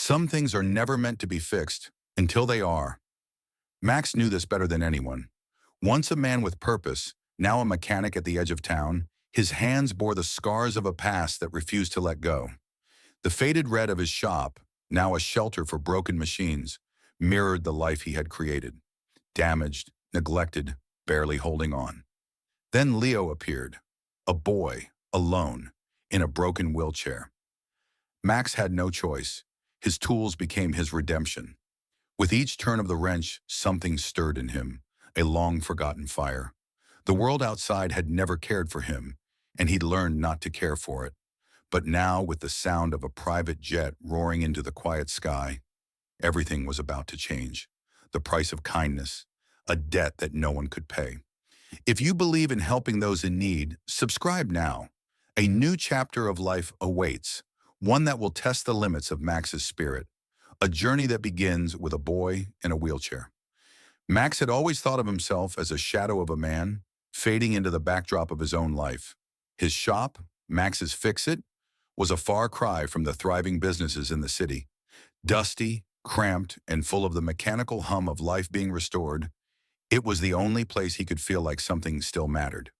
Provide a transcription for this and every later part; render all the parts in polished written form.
Some things are never meant to be fixed until they are. Max knew this better than anyone. Once a man with purpose, now a mechanic at the edge of town, his hands bore the scars of a past that refused to let go. The faded red of his shop, now a shelter for broken machines, mirrored the life he had created. Damaged, neglected, barely holding on. Then Leo appeared, a boy, alone, in a broken wheelchair. Max had no choice. His tools became his redemption. With each turn of the wrench, something stirred in him, a long-forgotten fire. The world outside had never cared for him, and he'd learned not to care for it. But now, with the sound of a private jet roaring into the quiet sky, everything was about to change. The price of kindness, a debt that no one could pay. If you believe in helping those in need, subscribe now. A new chapter of life awaits, one that will test the limits of Max's spirit, a journey that begins with a boy in a wheelchair. Max had always thought of himself as a shadow of a man, fading into the backdrop of his own life. His shop, Max's Fix-It, was a far cry from the thriving businesses in the city. Dusty, cramped, and full of the mechanical hum of life being restored, it was the only place he could feel like something still mattered.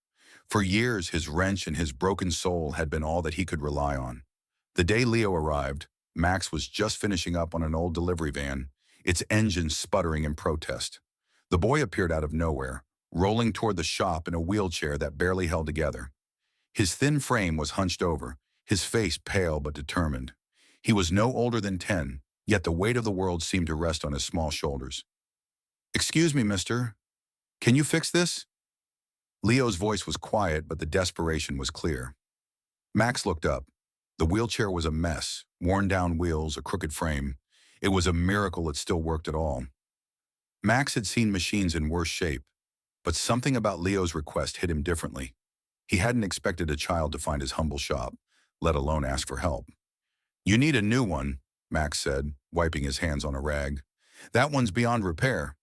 For years, his wrench and his broken soul had been all that he could rely on. The day Leo arrived, Max was just finishing up on an old delivery van, its engine sputtering in protest. The boy appeared out of nowhere, rolling toward the shop in a wheelchair that barely held together. His thin frame was hunched over, his face pale but determined. He was no older than 10, yet the weight of the world seemed to rest on his small shoulders. "Excuse me, mister. Can you fix this?" Leo's voice was quiet, but the desperation was clear. Max looked up. The wheelchair was a mess, worn-down wheels, a crooked frame. It was a miracle it still worked at all. Max had seen machines in worse shape, but something about Leo's request hit him differently. He hadn't expected a child to find his humble shop, let alone ask for help. "You need a new one," Max said, wiping his hands on a rag. "That one's beyond repair."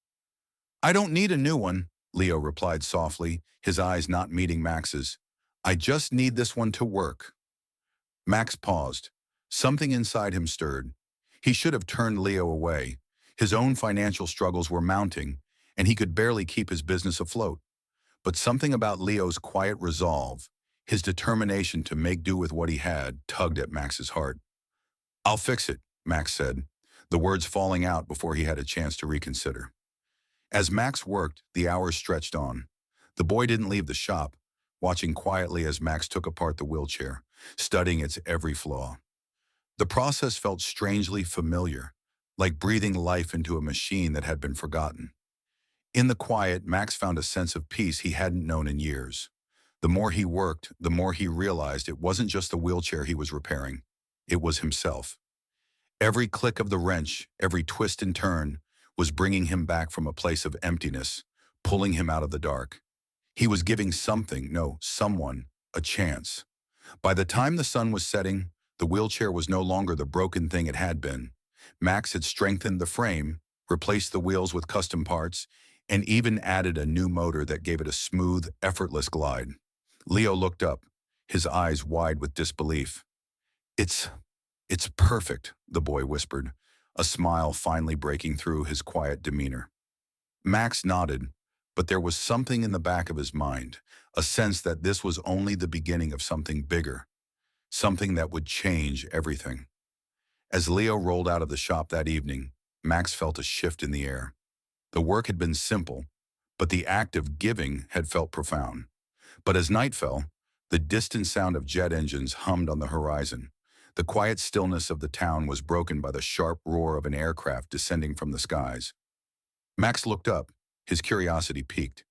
"I don't need a new one," Leo replied softly, his eyes not meeting Max's. "I just need this one to work." Max paused. Something inside him stirred. He should have turned Leo away. His own financial struggles were mounting, and he could barely keep his business afloat. But something about Leo's quiet resolve, his determination to make do with what he had, tugged at Max's heart. "I'll fix it," Max said, the words falling out before he had a chance to reconsider. As Max worked, the hours stretched on. The boy didn't leave the shop, watching quietly as Max took apart the wheelchair, studying its every flaw. The process felt strangely familiar, like breathing life into a machine that had been forgotten. In the quiet, Max found a sense of peace he hadn't known in years. The more he worked, the more he realized it wasn't just the wheelchair he was repairing. It was himself. Every click of the wrench, every twist and turn, was bringing him back from a place of emptiness, pulling him out of the dark. He was giving someone, a chance. By the time the sun was setting, the wheelchair was no longer the broken thing it had been. Max had strengthened the frame, replaced the wheels with custom parts, and even added a new motor that gave it a smooth, effortless glide. Leo looked up, his eyes wide with disbelief. It's perfect," the boy whispered, a smile finally breaking through his quiet demeanor. Max nodded, but there was something in the back of his mind, a sense that this was only the beginning of something bigger, something that would change everything. As Leo rolled out of the shop that evening, Max felt a shift in the air. The work had been simple, but the act of giving had felt profound. But as night fell, the distant sound of jet engines hummed on the horizon. The quiet stillness of the town was broken by the sharp roar of an aircraft descending from the skies. Max looked up, his curiosity piqued.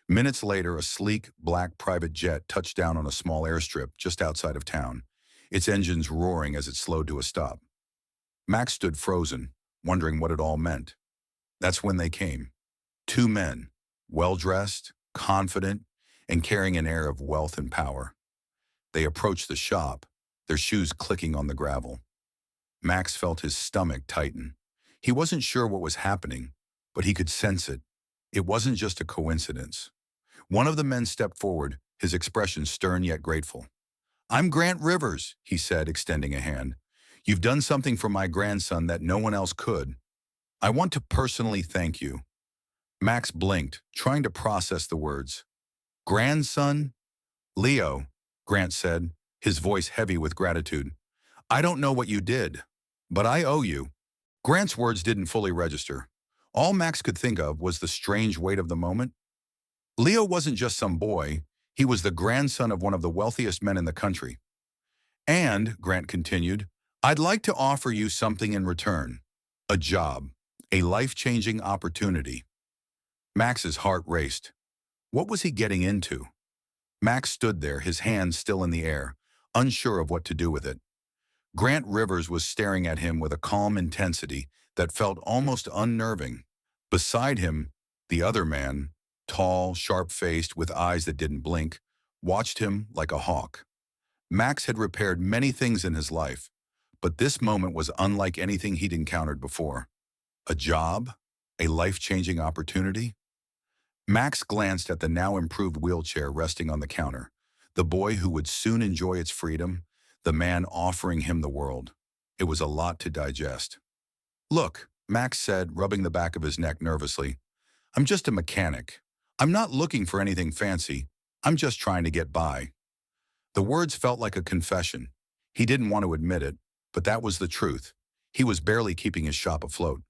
Minutes later, a sleek, black private jet touched down on a small airstrip just outside of town, its engines roaring as it slowed to a stop. Max stood frozen, wondering what it all meant. That's when they came. Two men, well-dressed, confident, and carrying an air of wealth and power. They approached the shop, their shoes clicking on the gravel. Max felt his stomach tighten. He wasn't sure what was happening, but he could sense it. It wasn't just a coincidence. One of the men stepped forward, his expression stern yet grateful. "I'm Grant Rivers," he said, extending a hand. You've done something for my grandson that no one else could. I want to personally thank you." Max blinked, trying to process the words. "Grandson?" "Leo," Grant said, his voice heavy with gratitude. "I don't know what you did, but I owe you." Grant's words didn't fully register. All Max could think of was the strange weight of the moment. Leo wasn't just some boy. He was the grandson of one of the wealthiest men in the country. "And," Grant continued, "I'd like to offer you something in return. A job. A life-changing opportunity." Max's heart raced. What was he getting into? Max stood there, his hands still in the air, unsure of what to do with it. Grant Rivers was staring at him with a calm intensity that felt almost unnerving. Beside him, the other man, tall, sharp-faced, with eyes that didn't blink, watched him like a hawk. Max had repaired many things in his life, but this moment was unlike anything he'd encountered before. A job? A life-changing opportunity? Max glanced at the now improved wheelchair resting on the counter, the boy who would soon enjoy its freedom, the man offering him the world. It was a lot to digest. "Look," Max said, rubbing the back of his neck nervously, "I'm just a mechanic. I'm not looking for anything fancy. I'm just trying to get by." The words felt like a confession. He didn't want to admit it, but that was the truth. He was barely keeping his shop afloat.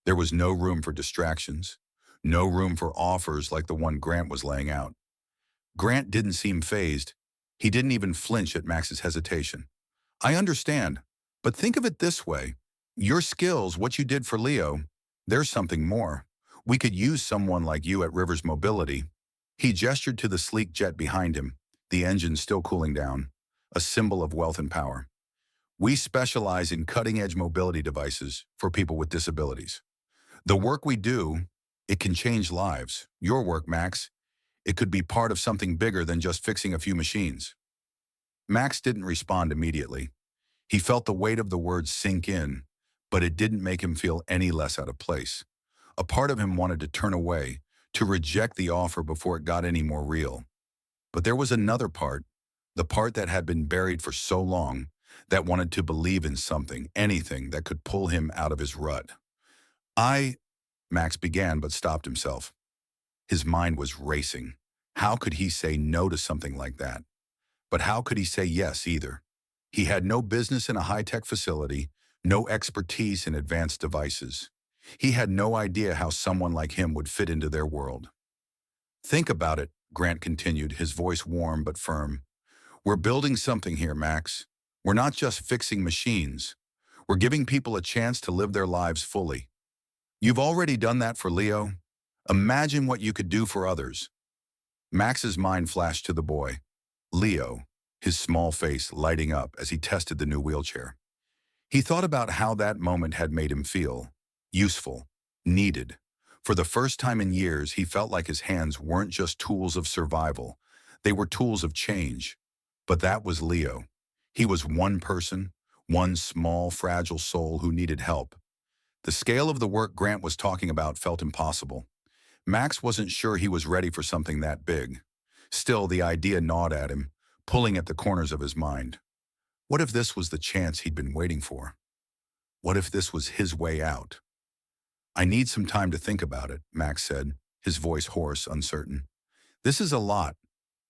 There was no room for distractions, no room for offers like the one Grant was laying out. Grant didn't seem fazed. He didn't even flinch at Max's hesitation. "I understand, but think of it this way. Your skills, what you did for Leo, there's something more. We could use someone like you at Rivers Mobility." He gestured to the sleek jet behind him, the engine still cooling down, a symbol of wealth and power. "We specialize in cutting-edge mobility devices for people with disabilities. The work we do, it can change lives. Your work, Max, it could be part of something bigger than just fixing a few machines." Max didn't respond immediately. He felt the weight of the words sink in, but it didn't make him feel any less out of place. A part of him wanted to turn away, to reject the offer before it got any more real. But there was another part, the part that had been buried for so long, that wanted to believe in something, anything that could pull him out of his rut. "I," Max began but stopped himself. His mind was racing. How could he say no to something like that? But how could he say yes either? He had no business in a high-tech facility, no expertise in advanced devices. He had no idea how someone like him would fit into their world. "Think about it," Grant continued, his voice warm but firm. "We're building something here, Max. We're not just fixing machines. We're giving people a chance to live their lives fully. You've already done that for Leo. Imagine what you could do for others." Max's mind flashed to the boy, Leo, his small face lighting up as he tested the new wheelchair. He thought about how that moment had made him feel useful, needed. For the first time in years, he felt like his hands weren't just tools of survival. They were tools of change. But that was Leo. He was one person, one small, fragile soul who needed help. The scale of the work Grant was talking about felt impossible. Max wasn't sure he was ready for something that big. Still, the idea gnawed at him, pulling at the corners of his mind. What if this was the chance he'd been waiting for? What if this was his way out? "I need some time to think about it," Max said, his voice hoarse, uncertain. "This is a lot."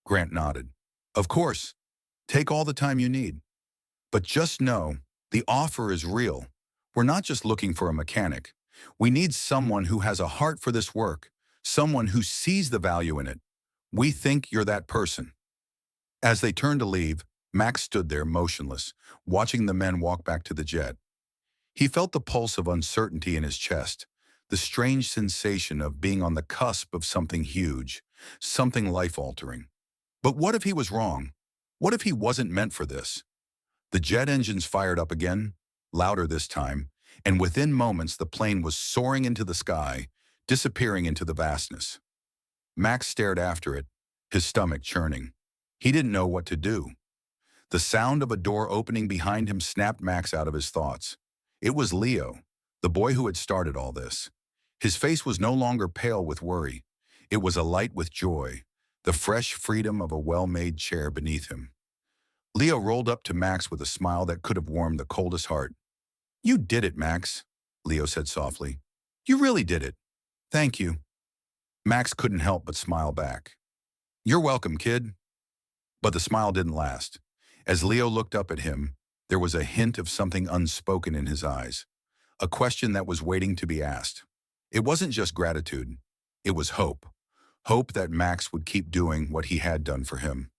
Grant nodded. "Of course. Take all the time you need. But just know, the offer is real. We're not just looking for a mechanic. We need someone who has a heart for this work, someone who sees the value in it. We think you're that person." As they turned to leave, Max stood there motionless, watching the men walk back to the jet. He felt the pulse of uncertainty in his chest, the strange sensation of being on the cusp of something huge, something life-altering. But what if he was wrong? What if he wasn't meant for this? The jet engines fired up again, louder this time, and within moments the plane was soaring into the sky, disappearing into the vastness. Max stared after it, his stomach churning. He didn't know what to do. The sound of a door opening behind him snapped Max out of his thoughts. It was Leo, the boy who had started all this. His face was no longer pale with worry. It was alight with joy, the fresh freedom of a well-made chair beneath him. Leo rolled up to Max with a smile that could have warmed the coldest heart. You did it, Max, Leo said softly. You really did it. Thank you. Max couldn't help but smile back. You're welcome, kid. But the smile didn't last. As Leo looked up at him, there was a hint of something unspoken in his eyes, a question that was waiting to be asked. It wasn't just gratitude. It was hope. Hope that Max would keep doing what he had done for him,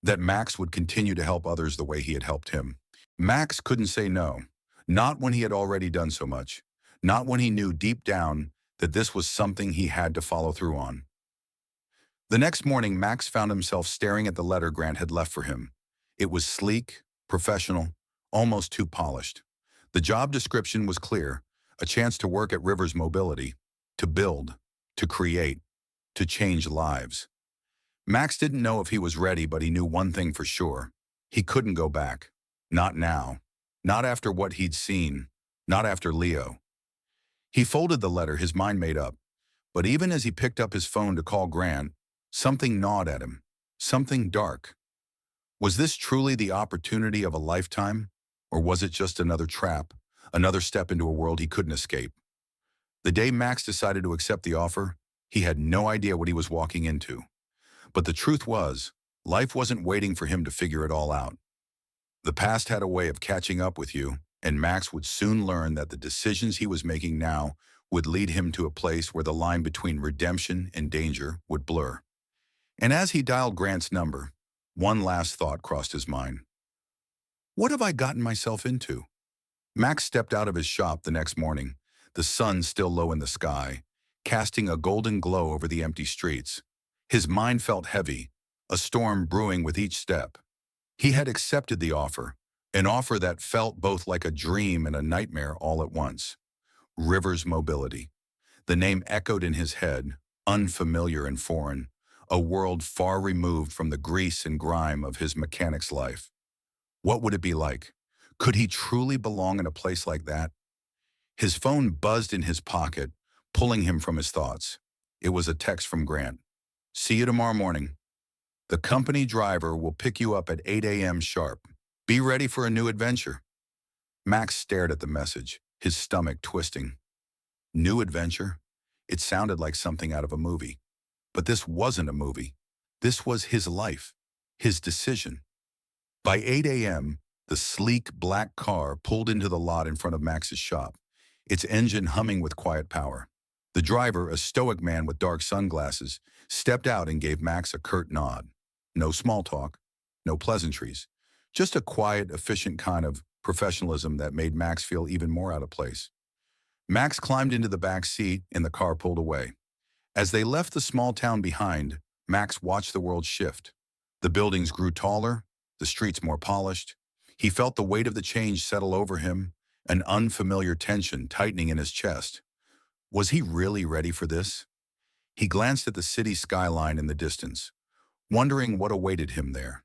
that Max would continue to help others the way he had helped him. Max couldn't say no, not when he had already done so much, not when he knew deep down that this was something he had to follow through on. The next morning, Max found himself staring at the letter Grant had left for him. It was sleek, professional, almost too polished. The job description was clear, a chance to work at Rivers Mobility, to build, to create, to change lives. Max didn't know if he was ready, but he knew one thing for sure. He couldn't go back. Not now. Not after what he'd seen. Not after Leo. He folded the letter, his mind made up. But even as he picked up his phone to call Grant, something gnawed at him. Something dark. Was this truly the opportunity of a lifetime? Or was it just another trap, another step into a world he couldn't escape? The day Max decided to accept the offer, he had no idea what he was walking into. But the truth was, life wasn't waiting for him to figure it all out. The past had a way of catching up with you, and Max would soon learn that the decisions he was making now would lead him to a place where the line between redemption and danger would blur. And as he dialed Grant's number, one last thought crossed his mind. What have I gotten myself into? Max stepped out of his shop the next morning, the sun still low in the sky, casting a golden glow over the empty streets. His mind felt heavy, a storm brewing with each step. He had accepted the offer, an offer that felt both like a dream and a nightmare all at once. Rivers Mobility. The name echoed in his head, unfamiliar and foreign, a world far removed from the grease and grime of his mechanic's life. What would it be like? Could he truly belong in a place like that? His phone buzzed in his pocket, pulling him from his thoughts. It was a text from Grant. See you tomorrow morning. The company driver will pick you up at 8 a.m. sharp. Be ready for a new adventure. Max stared at the message, his stomach twisting. New adventure? It sounded like something out of a movie. But this wasn't a movie. This was his life, his decision. By 8 a.m., the sleek black car pulled into the lot in front of Max's shop, its engine humming with quiet power. The driver, a stoic man with dark sunglasses, stepped out and gave Max a curt nod. No small talk, no pleasantries, just a quiet, efficient kind of professionalism that made Max feel even more out of place. Max climbed into the back seat and the car pulled away. As they left the small town behind, Max watched the world shift. The buildings grew taller, the streets more polished. He felt the weight of the change settle over him, an unfamiliar tension tightening in his chest. Was he really ready for this? He glanced at the city skyline in the distance, wondering what awaited him there.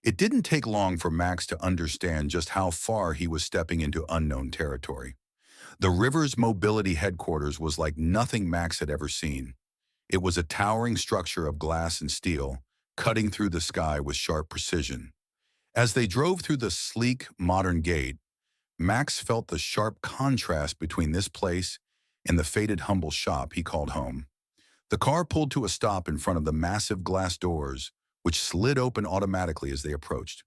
It didn't take long for Max to understand just how far he was stepping into unknown territory. The Rivers Mobility headquarters was like nothing Max had ever seen. It was a towering structure of glass and steel, cutting through the sky with sharp precision. As they drove through the sleek, modern gate, Max felt the sharp contrast between this place and the faded, humble shop he called home. The car pulled to a stop in front of the massive glass doors, which slid open automatically as they approached.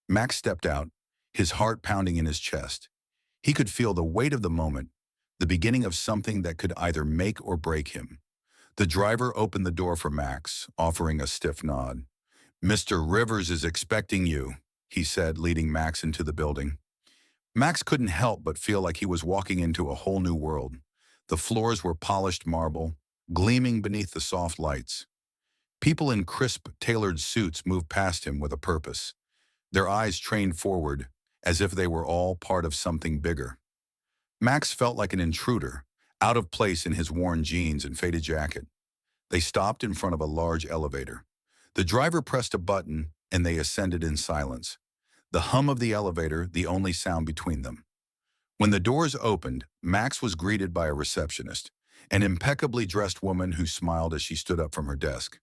Max stepped out, his heart pounding in his chest. He could feel the weight of the moment, the beginning of something that could either make or break him. The driver opened the door for Max, offering a stiff nod. "Mr. Rivers is expecting you," he said, leading Max into the building. Max couldn't help but feel like he was walking into a whole new world. The floors were polished marble, gleaming beneath the soft lights. People in crisp, tailored suits moved past him with a purpose, their eyes trained forward, as if they were all part of something bigger. Max felt like an intruder, out of place in his worn jeans and faded jacket. They stopped in front of a large elevator. The driver pressed a button, and they ascended in silence, the hum of the elevator the only sound between them. When the doors opened, Max was greeted by a receptionist, an impeccably dressed woman who smiled as she stood up from her desk.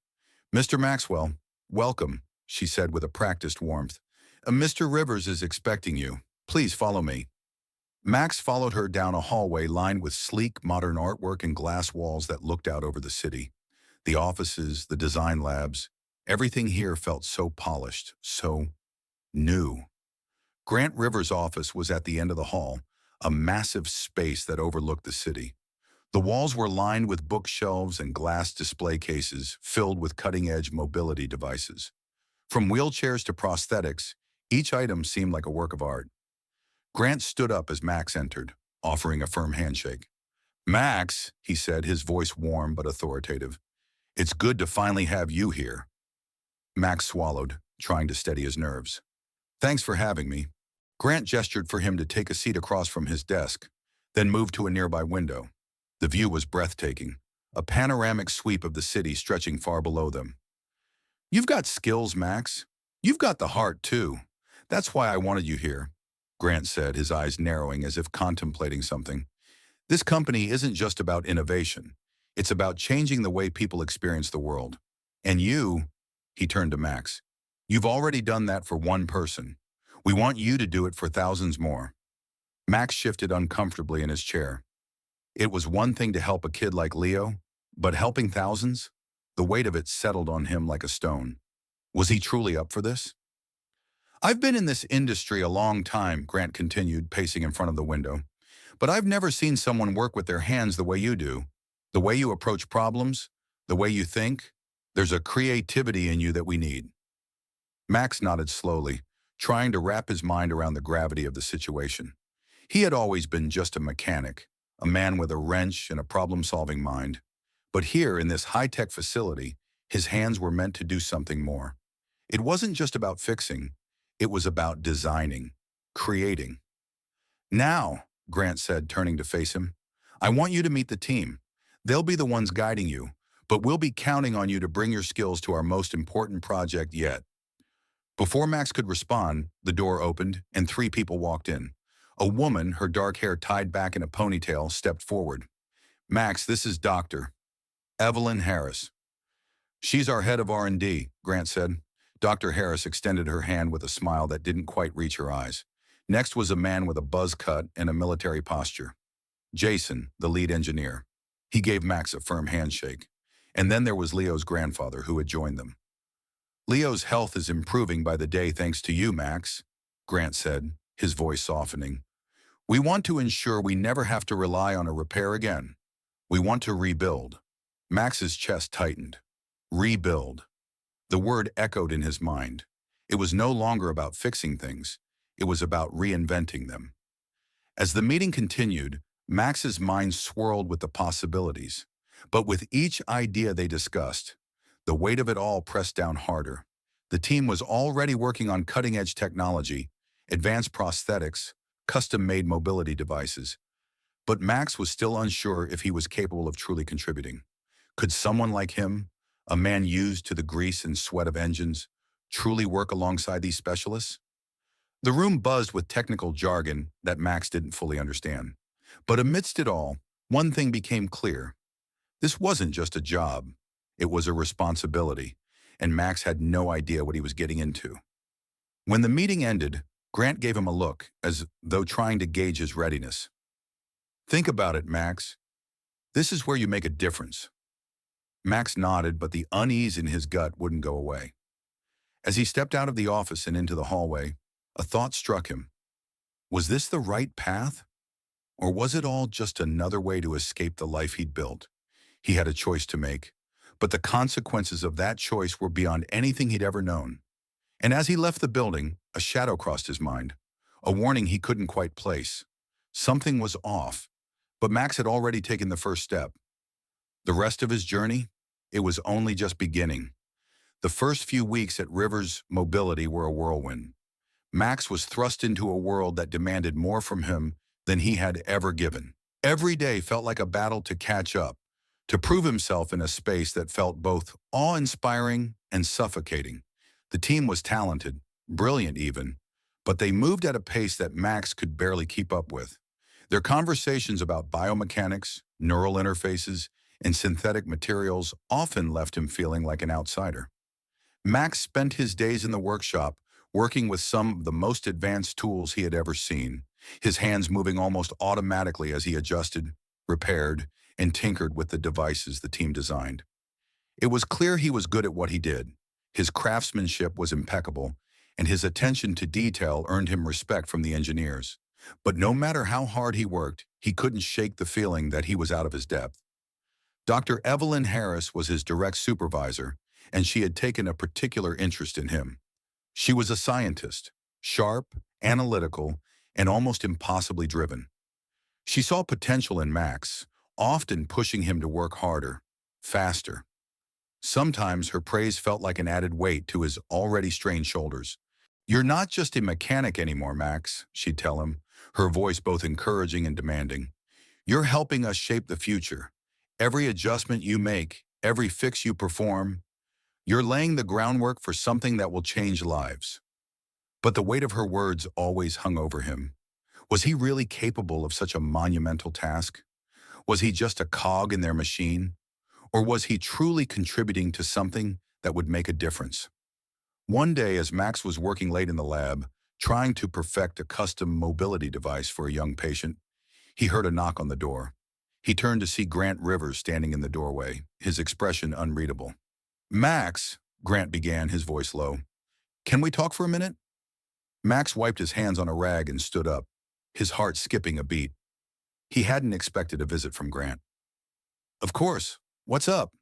"Mr. Maxwell, welcome," she said with a practiced warmth. "Mr. Rivers is expecting you. Please follow me." Max followed her down a hallway lined with sleek, modern artwork and glass walls that looked out over the city. The offices, the design labs, everything here felt so polished, so new. Grant Rivers' office was at the end of the hall, a massive space that overlooked the city. The walls were lined with bookshelves and glass display cases filled with cutting-edge mobility devices. From wheelchairs to prosthetics, each item seemed like a work of art. Grant stood up as Max entered, offering a firm handshake. "Max," he said, his voice warm but authoritative, "it's good to finally have you here." Max swallowed, trying to steady his nerves. "Thanks for having me." Grant gestured for him to take a seat across from his desk, then moved to a nearby window. The view was breathtaking, a panoramic sweep of the city stretching far below them. "You've got skills, Max. You've got the heart, too. That's why I wanted you here," Grant said, his eyes narrowing as if contemplating something. "This company isn't just about innovation. It's about changing the way people experience the world. And you," he turned to Max, "you've already done that for one person. We want you to do it for thousands more." Max shifted uncomfortably in his chair. It was one thing to help a kid like Leo, but helping thousands? The weight of it settled on him like a stone. Was he truly up for this? "I've been in this industry a long time," Grant continued, pacing in front of the window. "But I've never seen someone work with their hands the way you do. The way you approach problems, the way you think. There's a creativity in you that we need." Max nodded slowly, trying to wrap his mind around the gravity of the situation. He had always been just a mechanic, a man with a wrench and a problem-solving mind. But here, in this high-tech facility, his hands were meant to do something more. It wasn't just about fixing. It was about designing, creating. "Now," Grant said, turning to face him, "I want you to meet the team. They'll be the ones guiding you, but we'll be counting on you to bring your skills to our most important project yet." Before Max could respond, the door opened and three people walked in. A woman, her dark hair tied back in a ponytail, stepped forward. "Max, this is Dr. Evelyn Harris." "She's our head of R&D, Grant said. Dr. Harris extended her hand with a smile that didn't quite reach her eyes. Next was a man with a buzz cut and a military posture. Jason, the lead engineer. He gave Max a firm handshake. And then there was Leo's grandfather, who had joined them. "Leo's health is improving by the day thanks to you, Max," Grant said, his voice softening. "We want to ensure we never have to rely on a repair again. We want to rebuild." Max's chest tightened. Rebuild. The word echoed in his mind. It was no longer about fixing things. It was about reinventing them. As the meeting continued, Max's mind swirled with the possibilities. But with each idea they discussed, the weight of it all pressed down harder. The team was already working on cutting-edge technology, advanced prosthetics, custom-made mobility devices. But Max was still unsure if he was capable of truly contributing. Could someone like him, a man used to the grease and sweat of engines, truly work alongside these specialists? The room buzzed with technical jargon that Max didn't fully understand. But amidst it all, one thing became clear. This wasn't just a job. It was a responsibility, and Max had no idea what he was getting into. When the meeting ended, Grant gave him a look, as though trying to gauge his readiness. "Think about it, Max. This is where you make a difference." Max nodded, but the unease in his gut wouldn't go away. As he stepped out of the office and into the hallway, a thought struck him. Was this the right path? Or was it all just another way to escape the life he'd built? He had a choice to make, but the consequences of that choice were beyond anything he'd ever known. And as he left the building, a shadow crossed his mind, a warning he couldn't quite place. Something was off, but Max had already taken the first step. The rest of his journey? It was only just beginning. The first few weeks at Rivers Mobility were a whirlwind. Max was thrust into a world that demanded more from him than he had ever given. Every day felt like a battle to catch up, to prove himself in a space that felt both awe-inspiring and suffocating. The team was talented, brilliant even, but they moved at a pace that Max could barely keep up with. Their conversations about biomechanics, neural interfaces, and synthetic materials often left him feeling like an outsider. Max spent his days in the workshop, working with some of the most advanced tools he had ever seen, his hands moving almost automatically as he adjusted, repaired, and tinkered with the devices the team designed. It was clear he was good at what he did. His craftsmanship was impeccable, and his attention to detail earned him respect from the engineers. But no matter how hard he worked, he couldn't shake the feeling that he was out of his depth. Dr. Evelyn Harris was his direct supervisor, and she had taken a particular interest in him. She was a scientist, sharp, analytical, and almost impossibly driven. She saw potential in Max, often pushing him to work harder, faster. Sometimes her praise felt like an added weight to his already strained shoulders. "You're not just a mechanic anymore, Max," she'd tell him, her voice both encouraging and demanding. "You're helping us shape the future. Every adjustment you make, every fix you perform, you're laying the groundwork for something that will change lives." But the weight of her words always hung over him. Was he really capable of such a monumental task? Was he just a cog in their machine? Or was he truly contributing to something that would make a difference? One day, as Max was working late in the lab, trying to perfect a custom mobility device for a young patient, he heard a knock on the door. He turned to see Grant Rivers standing in the doorway, his expression unreadable. "Max," Grant began, his voice low, "can we talk for a minute?" Max wiped his hands on a rag and stood up, his heart skipping a beat. He hadn't expected a visit from Grant. "Of course. What's up?"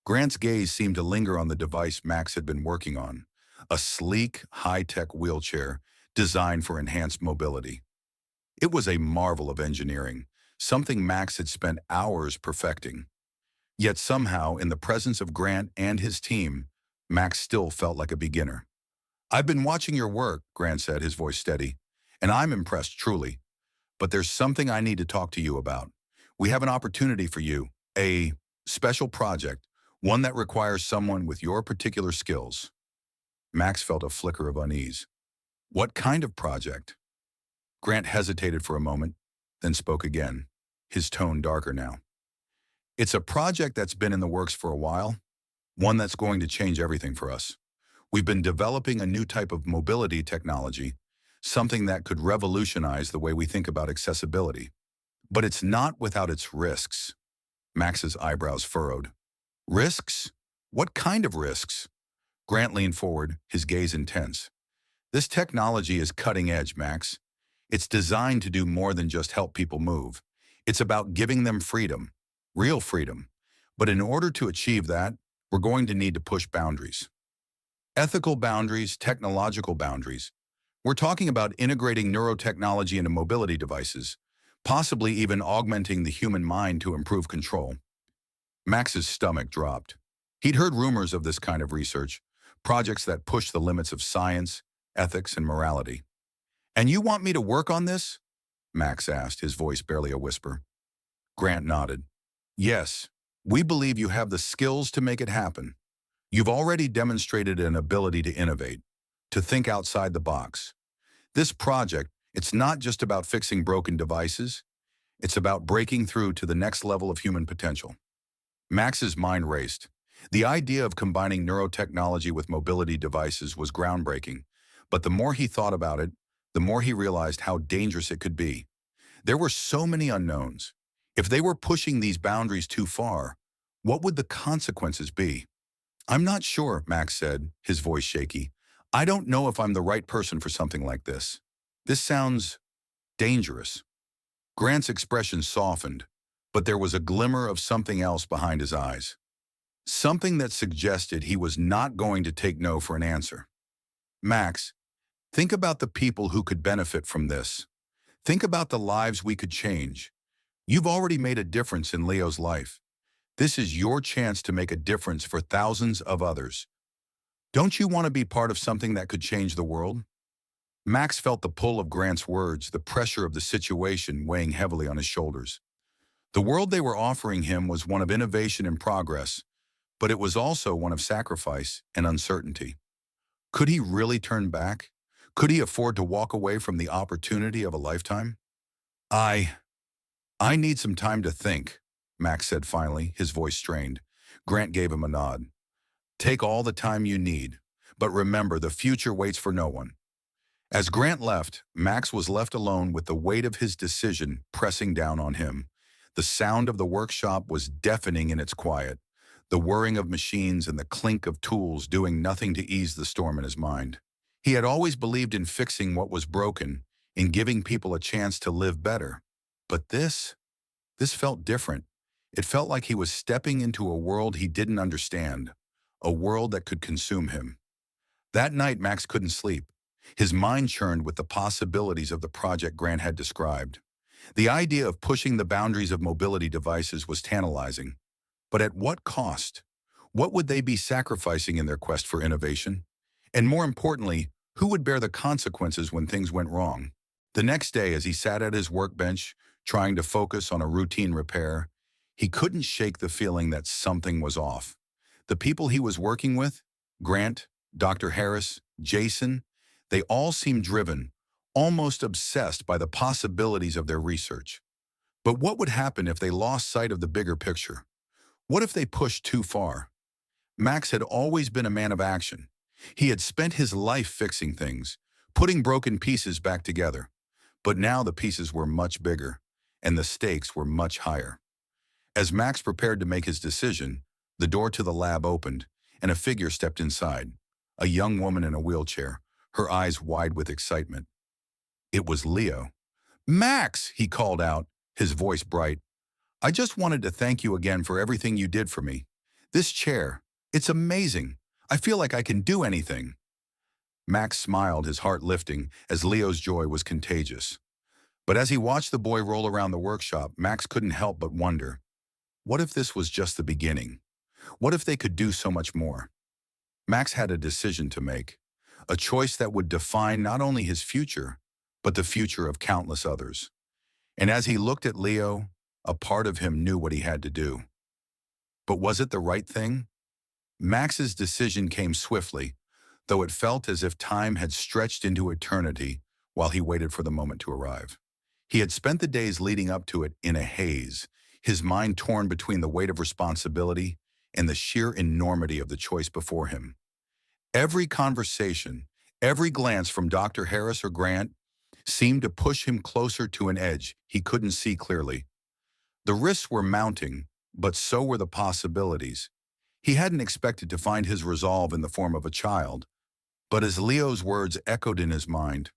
Grant's gaze seemed to linger on the device Max had been working on, a sleek, high-tech wheelchair designed for enhanced mobility. It was a marvel of engineering, something Max had spent hours perfecting. Yet somehow, in the presence of Grant and his team, Max still felt like a beginner. "I've been watching your work," Grant said, his voice steady, "and I'm impressed, truly. But there's something I need to talk to you about. We have an opportunity for you, a special project, one that requires someone with your particular skills." Max felt a flicker of unease. "What kind of project?" Grant hesitated for a moment, then spoke again, his tone darker now. "It's a project that's been in the works for a while, one that's going to change everything for us. We've been developing a new type of mobility technology, something that could revolutionize the way we think about accessibility. But it's not without its risks." Max's eyebrows furrowed. "Risks? What kind of risks?" Grant leaned forward, his gaze intense. "This technology is cutting edge, Max. It's designed to do more than just help people move. It's about giving them freedom, real freedom. But in order to achieve that, we're going to need to push boundaries. Ethical boundaries, technological boundaries. We're talking about integrating neurotechnology into mobility devices, possibly even augmenting the human mind to improve control." Max's stomach dropped. He'd heard rumors of this kind of research, projects that push the limits of science, ethics, and morality. "And you want me to work on this?" Max asked, his voice barely a whisper. Grant nodded. "Yes, we believe you have the skills to make it happen. You've already demonstrated an ability to innovate, to think outside the box. This project, it's not just about fixing broken devices. It's about breaking through to the next level of human potential." Max's mind raced. The idea of combining neurotechnology with mobility devices was groundbreaking, but the more he thought about it, the more he realized how dangerous it could be. There were so many unknowns. If they were pushing these boundaries too far, what would the consequences be? "I'm not sure," Max said, his voice shaky. "I don't know if I'm the right person for something like this. This sounds dangerous." Grant's expression softened, but there was a glimmer of something else behind his eyes. Something that suggested he was not going to take no for an answer. "Max, think about the people who could benefit from this. Think about the lives we could change. You've already made a difference in Leo's life. This is your chance to make a difference for thousands of others. Don't you want to be part of something that could change the world?" Max felt the pull of Grant's words, the pressure of the situation weighing heavily on his shoulders. The world they were offering him was one of innovation and progress, but it was also one of sacrifice and uncertainty. Could he really turn back? Could he afford to walk away from the opportunity of a lifetime? I need some time to think," Max said finally, his voice strained. Grant gave him a nod. "Take all the time you need, but remember the future waits for no one." As Grant left, Max was left alone with the weight of his decision pressing down on him. The sound of the workshop was deafening in its quiet, the whirring of machines and the clink of tools doing nothing to ease the storm in his mind. He had always believed in fixing what was broken, in giving people a chance to live better. But this felt different. It felt like he was stepping into a world he didn't understand, a world that could consume him. That night, Max couldn't sleep. His mind churned with the possibilities of the project Grant had described. The idea of pushing the boundaries of mobility devices was tantalizing. But at what cost? What would they be sacrificing in their quest for innovation? And more importantly, who would bear the consequences when things went wrong? The next day, as he sat at his workbench, trying to focus on a routine repair, he couldn't shake the feeling that something was off. The people he was working with, Grant, Dr. Harris, Jason, they all seemed driven, almost obsessed by the possibilities of their research. But what would happen if they lost sight of the bigger picture? What if they pushed too far? Max had always been a man of action. He had spent his life fixing things, putting broken pieces back together. But now the pieces were much bigger, and the stakes were much higher. As Max prepared to make his decision, the door to the lab opened, and a figure stepped inside, a young woman in a wheelchair, her eyes wide with excitement. It was Leo. "Max," he called out, his voice bright. "I just wanted to thank you again for everything you did for me. This chair, it's amazing. I feel like I can do anything." Max smiled, his heart lifting, as Leo's joy was contagious. But as he watched the boy roll around the workshop, Max couldn't help but wonder, what if this was just the beginning? What if they could do so much more? Max had a decision to make, a choice that would define not only his future, but the future of countless others. And as he looked at Leo, a part of him knew what he had to do. But was it the right thing? Max's decision came swiftly, though it felt as if time had stretched into eternity while he waited for the moment to arrive. He had spent the days leading up to it in a haze, his mind torn between the weight of responsibility and the sheer enormity of the choice before him. Every conversation, every glance from Dr. Harris or Grant seemed to push him closer to an edge he couldn't see clearly. The risks were mounting, but so were the possibilities. He hadn't expected to find his resolve in the form of a child, but as Leo's words echoed in his mind,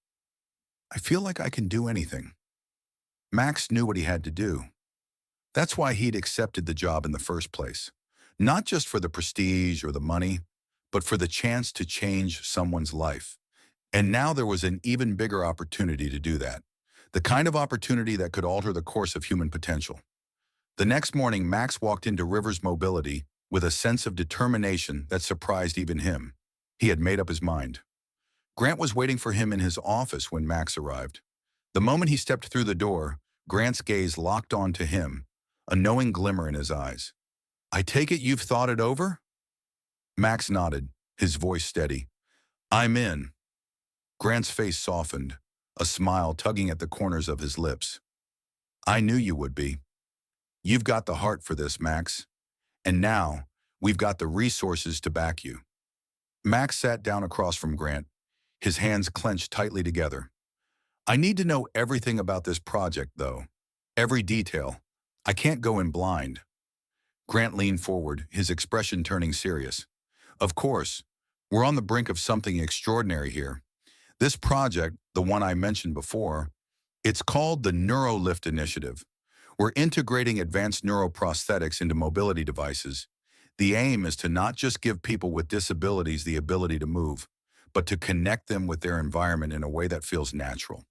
"I feel like I can do anything." Max knew what he had to do. That's why he'd accepted the job in the first place. Not just for the prestige or the money, but for the chance to change someone's life. And now there was an even bigger opportunity to do that. The kind of opportunity that could alter the course of human potential. The next morning, Max walked into Rivers Mobility with a sense of determination that surprised even him. He had made up his mind. Grant was waiting for him in his office when Max arrived. The moment he stepped through the door, Grant's gaze locked onto him, a knowing glimmer in his eyes. "I take it you've thought it over?" Max nodded, his voice steady. "I'm in." Grant's face softened, a smile tugging at the corners of his lips. "I knew you would be. You've got the heart for this, Max. And now, we've got the resources to back you." Max sat down across from Grant, his hands clenched tightly together. "I need to know everything about this project, though. Every detail. I can't go in blind." Grant leaned forward, his expression turning serious. "Of course, we're on the brink of something extraordinary here. This project, the one I mentioned before, it's called the NeuroLift Initiative. We're integrating advanced neuroprosthetics into mobility devices. The aim is to not just give people with disabilities the ability to move, but to connect them with their environment in a way that feels natural.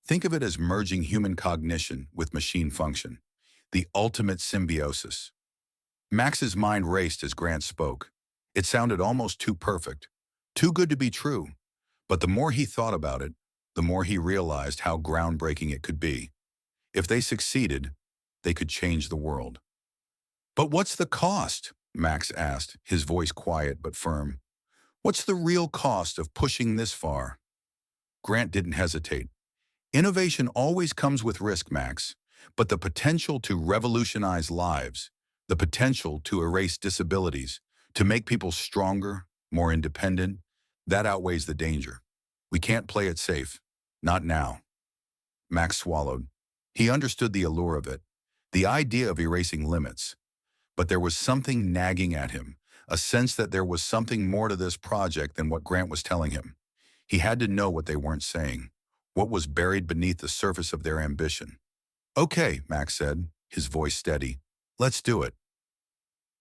Think of it as merging human cognition with machine function, the ultimate symbiosis." Max's mind raced as Grant spoke. It sounded almost too perfect, too good to be true. But the more he thought about it, the more he realized how groundbreaking it could be. If they succeeded, they could change the world. "But what's the cost?" Max asked, his voice quiet but firm. "What's the real cost of pushing this far?" Grant didn't hesitate. "Innovation always comes with risk, Max, but the potential to revolutionize lives, the potential to erase disabilities, to make people stronger, more independent, that outweighs the danger." We can't play it safe. Not now. Max swallowed. He understood the allure of it, the idea of erasing limits. But there was something nagging at him, a sense that there was something more to this project than what Grant was telling him. He had to know what they weren't saying, what was buried beneath the surface of their ambition. Okay, Max said, his voice steady. Let's do it.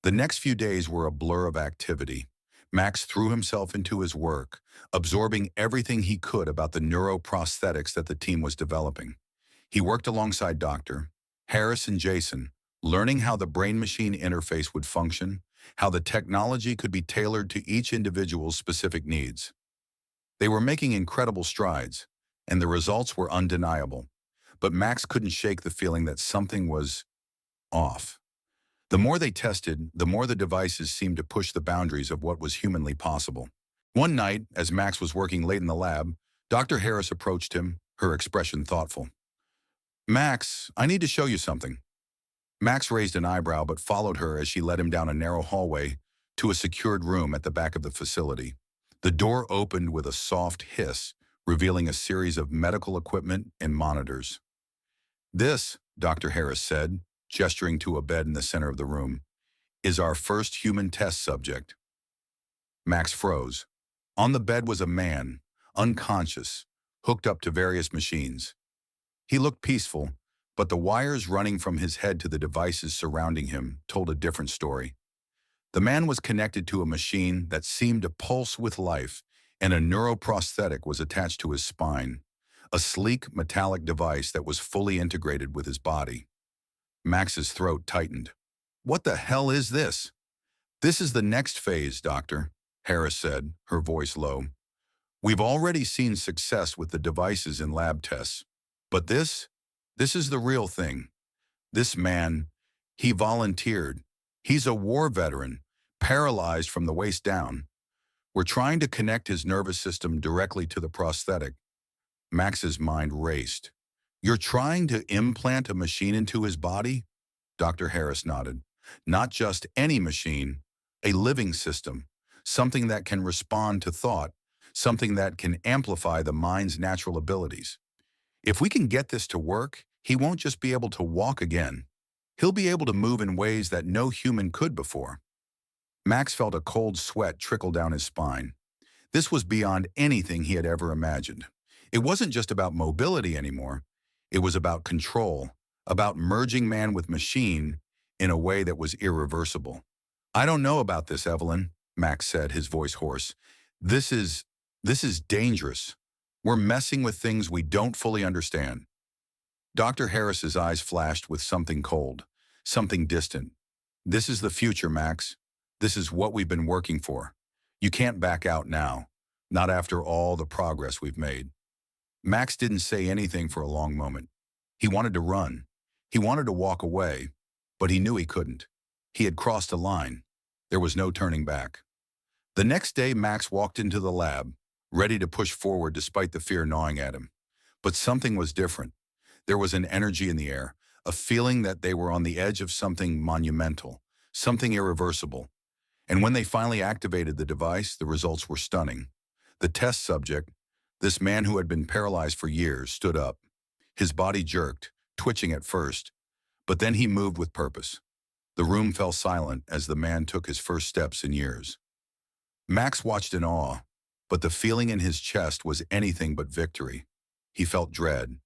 The next few days were a blur of activity. Max threw himself into his work, absorbing everything he could about the neuroprosthetics that the team was developing. He worked alongside Dr. Harris and Jason, learning how the brain-machine interface would function, how the technology could be tailored to each individual's specific needs. They were making incredible strides, and the results were undeniable. But Max couldn't shake the feeling that something was off. The more they tested, the more the devices seemed to push the boundaries of what was humanly possible. One night, as Max was working late in the lab, Dr. Harris approached him, her expression thoughtful. Max, I need to show you something. Max raised an eyebrow but followed her as she led him down a narrow hallway to a secured room at the back of the facility. The door opened with a soft hiss, revealing a series of medical equipment and monitors. This, Dr. Harris said, gesturing to a bed in the center of the room, is our first human test subject. Max froze. On the bed was a man, unconscious, hooked up to various machines. He looked peaceful, but the wires running from his head to the devices surrounding him told a different story. The man was connected to a machine that seemed to pulse with life, and a neuroprosthetic was attached to his spine, a sleek metallic device that was fully integrated with his body. Max's throat tightened. What the hell is this? This is the next phase, Doctor, Harris said, her voice low. We've already seen success with the devices in lab tests, but this is the real thing. This man, he volunteered. He's a war veteran, paralyzed from the waist down. We're trying to connect his nervous system directly to the prosthetic. Max's mind raced. You're trying to implant a machine into his body? Dr. Harris nodded. Not just any machine, a living system, something that can respond to thought, something that can amplify the mind's natural abilities. If we can get this to work, he won't just be able to walk again. He'll be able to move in ways that no human could before. Max felt a cold sweat trickle down his spine. This was beyond anything he had ever imagined. It wasn't just about mobility anymore. It was about control, about merging man with machine in a way that was irreversible. I don't know about this, Evelyn, Max said, his voice hoarse. This is dangerous. We're messing with things we don't fully understand. Dr. Harris's eyes flashed with something cold, something distant. This is the future, Max. This is what we've been working for. You can't back out now, not after all the progress we've made. Max didn't say anything for a long moment. He wanted to run. He wanted to walk away, but he knew he couldn't. He had crossed a line. There was no turning back. The next day, Max walked into the lab, ready to push forward despite the fear gnawing at him. But something was different. There was an energy in the air, a feeling that they were on the edge of something monumental, something irreversible. And when they finally activated the device, the results were stunning. The test subject, this man who had been paralyzed for years, stood up. His body jerked, twitching at first, but then he moved with purpose. The room fell silent as the man took his first steps in years. Max watched in awe, but the feeling in his chest was anything but victory. He felt dread.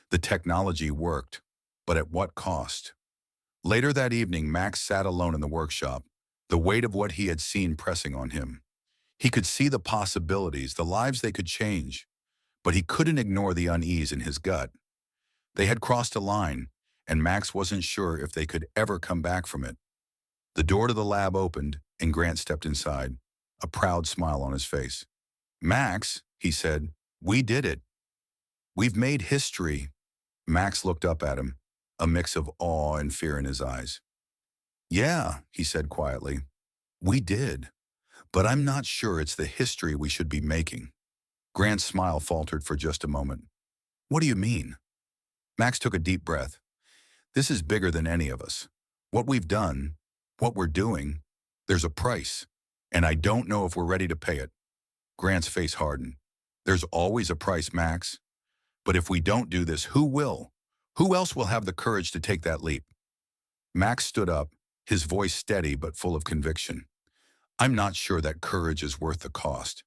The technology worked, but at what cost? Later that evening, Max sat alone in the workshop, the weight of what he had seen pressing on him. He could see the possibilities, the lives they could change, but he couldn't ignore the unease in his gut. They had crossed a line, and Max wasn't sure if they could ever come back from it. The door to the lab opened, and Grant stepped inside, a proud smile on his face. Max, he said, we did it. We've made history. Max looked up at him, a mix of awe and fear in his eyes. Yeah, he said quietly, we did, but I'm not sure it's the history we should be making. Grant's smile faltered for just a moment. What do you mean? Max took a deep breath. This is bigger than any of us. What we've done, what we're doing, there's a price, and I don't know if we're ready to pay it. Grant's face hardened. There's always a price, Max. But if we don't do this, who will? Who else will have the courage to take that leap? Max stood up, his voice steady but full of conviction. I'm not sure that courage is worth the cost.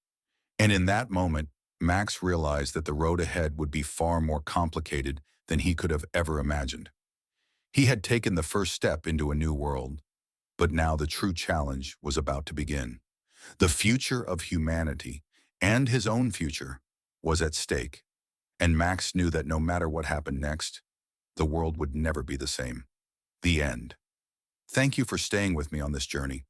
And in that moment, Max realized that the road ahead would be far more complicated than he could have ever imagined. He had taken the first step into a new world, but now the true challenge was about to begin. The future of humanity and his own future was at stake, and Max knew that no matter what happened next, the world would never be the same. The end. Thank you for staying with me on this journey.